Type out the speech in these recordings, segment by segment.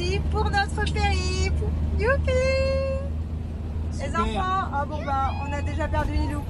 parti pour notre périple. Youpi! Les enfants, oh bon bah on a déjà perdu Lilou.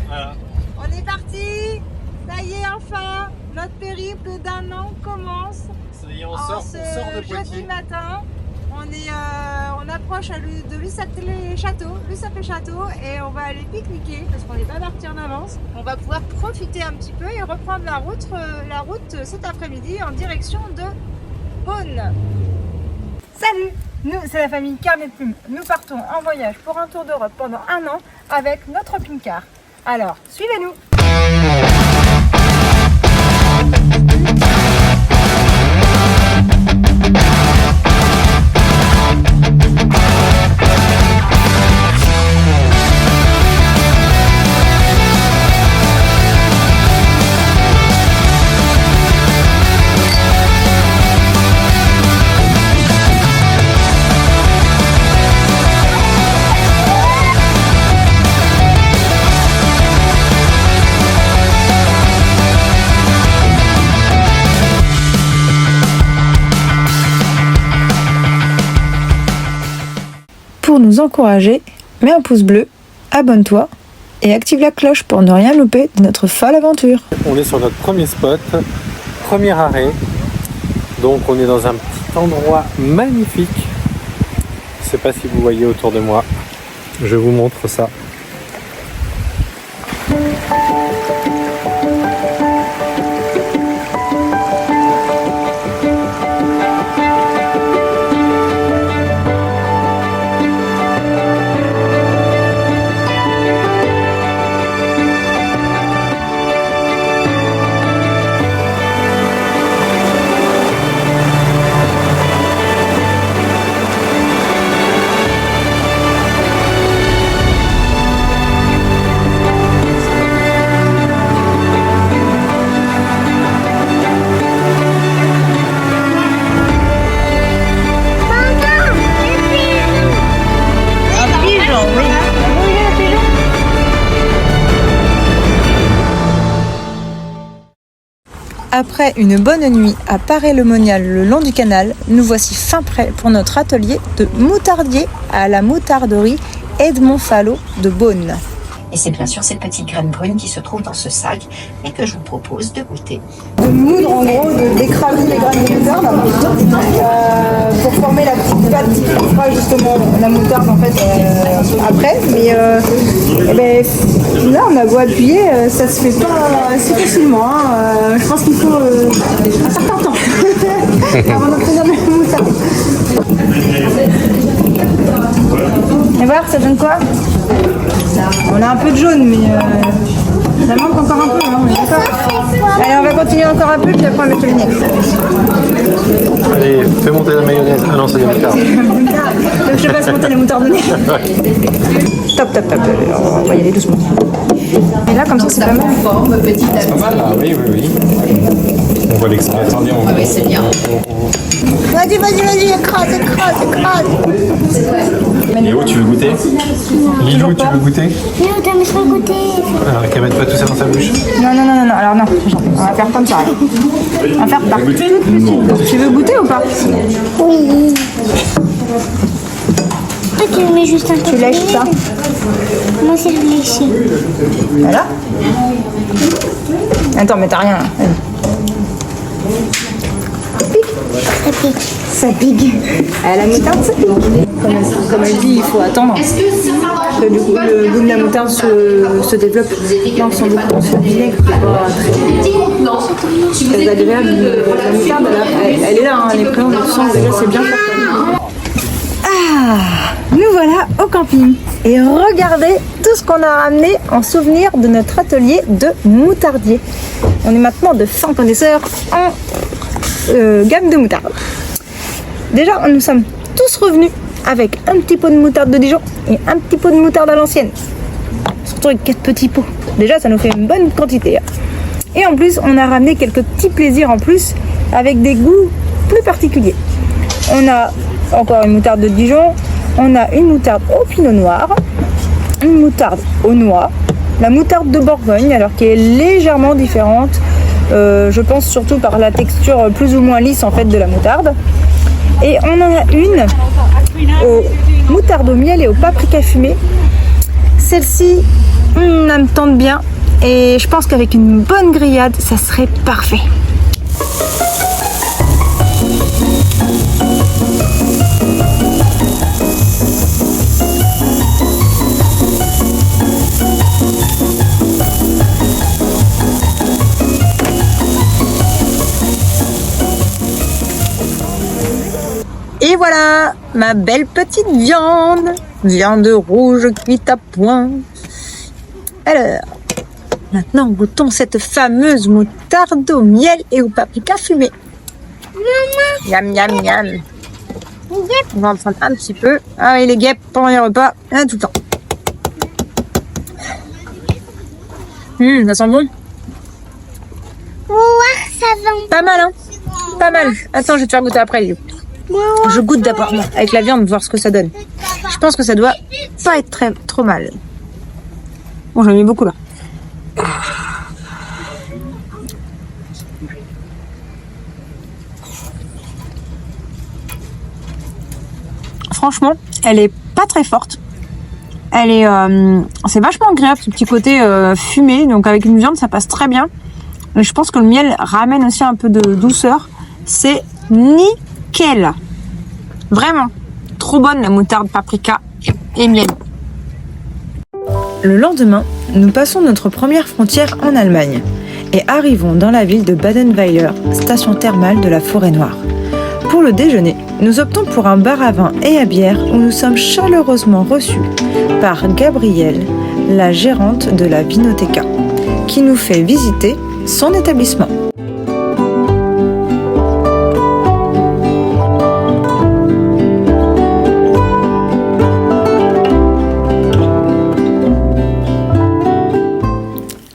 Voilà. On est parti. Ça y est, enfin, notre périple d'un an commence. Ça y est, on sort de Poitiers. Jeudi matin, on approche de Lussaplet-Château et on va aller pique-niquer parce qu'on n'est pas parti en avance. On va pouvoir profiter un petit peu et reprendre la route cet après-midi en direction de Beaune. Salut! Nous, c'est la famille Carnet de Plume. Nous partons en voyage pour un tour d'Europe pendant un an avec notre camping-car. Alors, suivez-nous! Pour nous encourager, mets un pouce bleu, abonne-toi et active la cloche pour ne rien louper de notre folle aventure. On est sur notre premier spot, premier arrêt. Donc on est dans un petit endroit magnifique. Je ne sais pas si vous voyez autour de moi. Je vous montre ça. Après une bonne nuit à Paray-le-Monial le long du canal, nous voici fin prêts pour notre atelier de moutardier à la moutarderie Edmond Falot de Beaune. Et c'est bien sûr cette petite graine brune qui se trouve dans ce sac et que je vous propose de goûter. De moudre en gros, d'écraser les graines de moutarde pour former la petite pâte qui fera justement la moutarde en fait après. Mais là on a beau appuyer, ça se fait pas si facilement. Je pense qu'il faut un certain temps avant d'obtenir la moutarde. Et voir, ça donne quoi? On a un peu de jaune, mais ça manque encore un peu, hein, on est d'accord? Allez, on va continuer encore un peu, puis après on va mettre le vinaigre. Allez, fais monter la mayonnaise. Ah non, c'est des moutardes. Donc je passe monter la moutarde de nez. Top. On va y aller doucement. Et là, comme ça, c'est pas mal. Forme petit à petit. Pas mal, ah oui. On va l'extraire. Attendez, on va... Ah oui, c'est bien. Vas-y, écrase. Léo, tu veux goûter? Lilou, tu veux goûter? Non, t'as mis pas goûter. Alors qu'elle mette pas tout ça dans sa bouche. Non, alors non, on va faire comme ça. On va faire par toute petite. Tu veux goûter ou pas? Oui. Toi, tu mets juste un peu. Tu lèches ça. Moi, c'est le lécher. Voilà. Attends, mais t'as rien. Ça pique. La moutarde, ça pique. Comme elle dit, il faut attendre que le goût de la moutarde se développe. Non, sans beaucoup de vinaigre, c'est très agréable. La moutarde, elle est là, hein, elle est présente dans le sang, déjà c'est bien fort. Nous voilà au camping et regardez tout ce qu'on a ramené en souvenir de notre atelier de moutardier. On est maintenant de fins connaisseurs en gamme de moutarde. Déjà, nous sommes tous revenus avec un petit pot de moutarde de Dijon et un petit pot de moutarde à l'ancienne. Surtout avec 4 petits pots. Déjà, ça nous fait une bonne quantité. Et en plus, on a ramené quelques petits plaisirs en plus avec des goûts plus particuliers. On a encore une moutarde de Dijon, on a une moutarde au pinot noir, une moutarde aux noix, la moutarde de Bourgogne, alors qui est légèrement différente, je pense surtout par la texture plus ou moins lisse en fait de la moutarde. Et on en a une au moutarde au miel et au paprika fumé. Celle-ci, elle me tente bien. Et je pense qu'avec une bonne grillade, ça serait parfait. Et voilà, ma belle petite viande. Viande rouge cuite à point. Alors, maintenant goûtons cette fameuse moutarde au miel et au paprika fumé. Miam, miam, miam. On va en prendre un petit peu. Ah oui, les guêpes pendant les repas, hein, tout le temps. Ça sent bon. Ça va. Pas mal, hein. Pas mal. Attends, je vais te faire goûter après, Lio. Je goûte d'abord avec la viande, voir ce que ça donne. Je pense que ça doit pas être trop mal. Bon, j'en ai mis beaucoup là. Franchement, elle est pas très forte. Elle est, c'est vachement agréable ce petit côté fumé. Donc avec une viande, ça passe très bien. Et je pense que le miel ramène aussi un peu de douceur. C'est nickel. Vraiment. Trop bonne la moutarde, paprika et miel. Le lendemain, nous passons notre première frontière en Allemagne et arrivons dans la ville de Badenweiler, station thermale de la Forêt-Noire. Pour le déjeuner, nous optons pour un bar à vin et à bière où nous sommes chaleureusement reçus par Gabrielle, la gérante de la Vinoteca, qui nous fait visiter son établissement.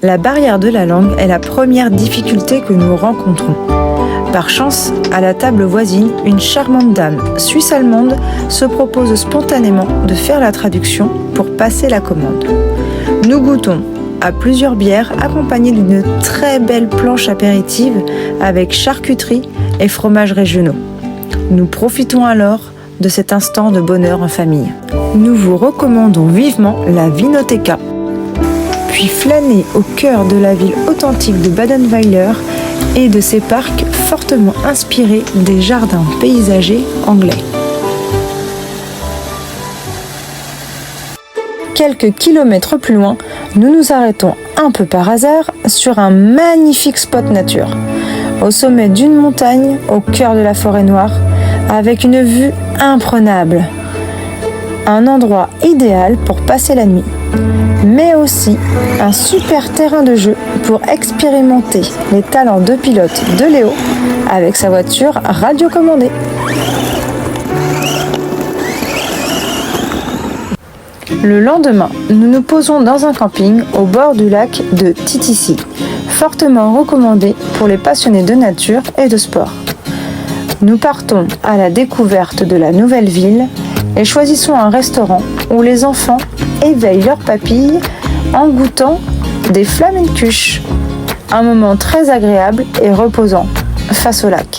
La barrière de la langue est la première difficulté que nous rencontrons. Par chance, à la table voisine, une charmante dame suisse-allemande se propose spontanément de faire la traduction pour passer la commande. Nous goûtons à plusieurs bières accompagnées d'une très belle planche apéritive avec charcuterie et fromages régionaux. Nous profitons alors de cet instant de bonheur en famille. Nous vous recommandons vivement la Vinoteca. Puis flâner au cœur de la ville authentique de Badenweiler et de ses parcs fortement inspirés des jardins paysagers anglais. Quelques kilomètres plus loin, nous nous arrêtons un peu par hasard sur un magnifique spot nature, au sommet d'une montagne au cœur de la forêt noire, avec une vue imprenable. Un endroit idéal pour passer la nuit, mais aussi un super terrain de jeu pour expérimenter les talents de pilote de Léo avec sa voiture radiocommandée. Le lendemain, nous nous posons dans un camping au bord du lac de Titissi, fortement recommandé pour les passionnés de nature et de sport. Nous partons à la découverte de la nouvelle ville et choisissons un restaurant où les enfants éveillent leurs papilles en goûtant des flamencuches. Un moment très agréable et reposant face au lac.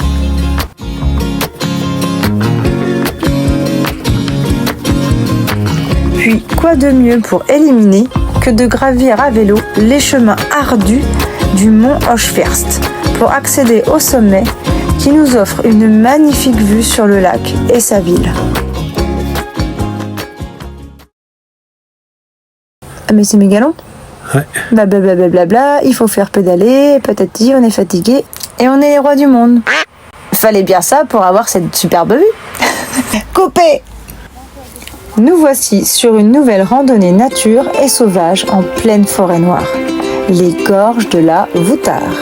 Puis, quoi de mieux pour éliminer que de gravir à vélo les chemins ardus du mont Hochfirst pour accéder au sommet qui nous offre une magnifique vue sur le lac et sa ville. Ah mais c'est méga long. Ouais. Blablabla, il faut faire pédaler, patati, on est fatigué et on est les rois du monde. Fallait bien ça pour avoir cette superbe vue. Coupé. Nous voici sur une nouvelle randonnée nature et sauvage en pleine forêt noire, les gorges de la Voutard,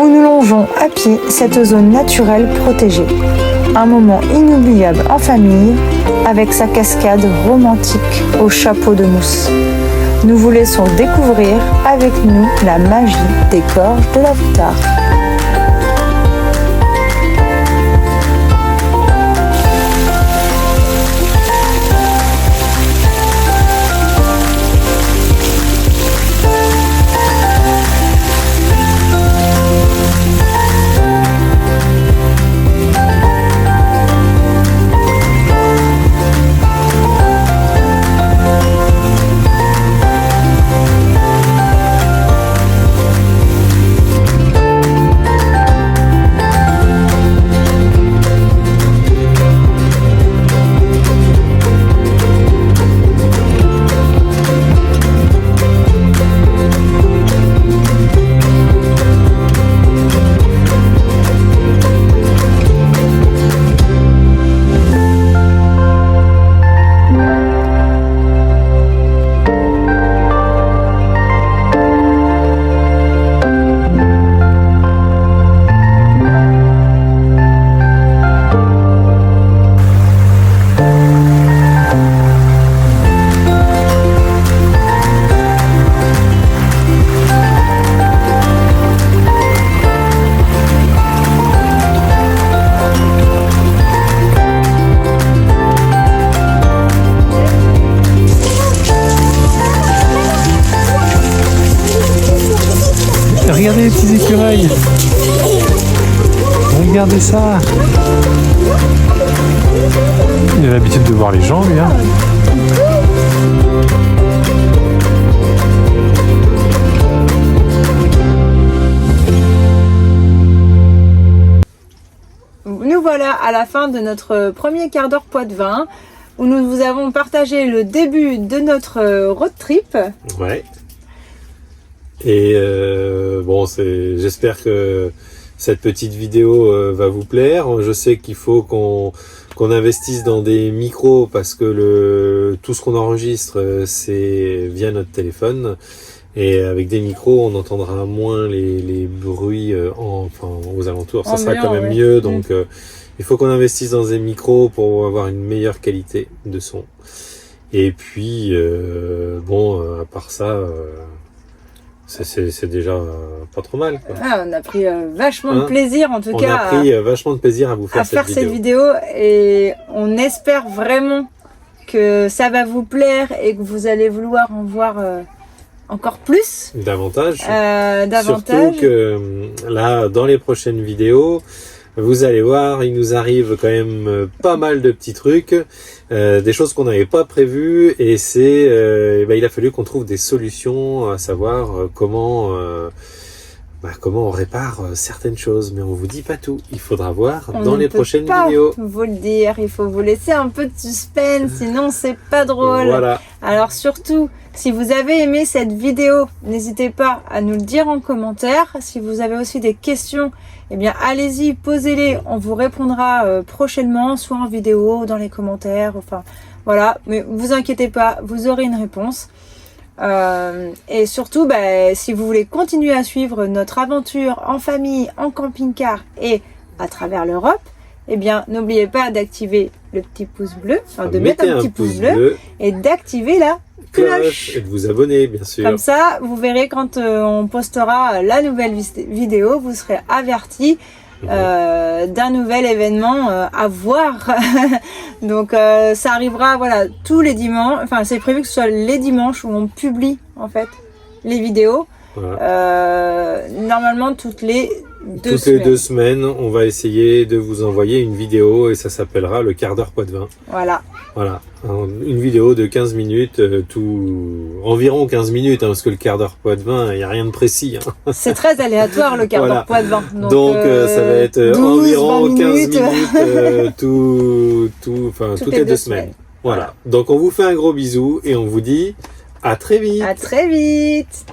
où nous longeons à pied cette zone naturelle protégée. Un moment inoubliable en famille, avec sa cascade romantique au chapeau de mousse. Nous vous laissons découvrir avec nous la magie des gorges de la Voutard. petits écureuils. Regardez ça. Il a l'habitude de voir les gens, lui. Hein. Nous voilà à la fin de notre premier quart d'heure Poitevin, où nous vous avons partagé le début de notre road trip. Ouais. Et bon, j'espère que cette petite vidéo va vous plaire. Je sais qu'il faut qu'on investisse dans des micros parce que tout ce qu'on enregistre, c'est via notre téléphone. Et avec des micros, on entendra moins les bruits aux alentours. Ça sera quand même mieux. Donc, il faut qu'on investisse dans des micros pour avoir une meilleure qualité de son. Et puis, à part ça, c'est déjà pas trop mal, quoi. Ah, on a pris vachement de plaisir, en tout cas. On a pris vachement de plaisir à vous faire cette vidéo. Et on espère vraiment que ça va vous plaire et que vous allez vouloir en voir encore plus. Davantage. Davantage. Surtout que là, dans les prochaines vidéos, vous allez voir, il nous arrive quand même pas mal de petits trucs, des choses qu'on n'avait pas prévues, et il a fallu qu'on trouve des solutions, à savoir comment on répare certaines choses. Mais on vous dit pas tout, il faudra voir dans les prochaines vidéos. Vous le dire, il faut vous laisser un peu de suspense, sinon c'est pas drôle. Voilà. Alors surtout, si vous avez aimé cette vidéo, n'hésitez pas à nous le dire en commentaire. Si vous avez aussi des questions, eh bien allez-y, posez-les, on vous répondra prochainement, soit en vidéo ou dans les commentaires, enfin voilà. Mais vous inquiétez pas, vous aurez une réponse. Et surtout, si vous voulez continuer à suivre notre aventure en famille, en camping-car et à travers l'Europe, eh bien n'oubliez pas d'activer le petit pouce bleu, de mettre un petit pouce bleu et d'activer la cloche et de vous abonner, bien sûr. Comme ça, vous verrez quand on postera la nouvelle vidéo, vous serez avertis d'un nouvel événement à voir. Donc ça arrivera tous les dimanches, enfin c'est prévu que ce soit les dimanches où on publie en fait les vidéos. Voilà. Normalement toutes les 2 semaines. Les 2 semaines, on va essayer de vous envoyer une vidéo et ça s'appellera le quart d'heure Poitevin. Voilà. Une vidéo de 15 minutes, environ 15 minutes, parce que le quart d'heure Poitevin, il n'y a rien de précis. C'est très aléatoire le quart d'heure Poitevin. Donc ça va être 12, environ 15 minutes, toutes les 2 semaines. Voilà. Donc on vous fait un gros bisou et on vous dit à très vite. À très vite.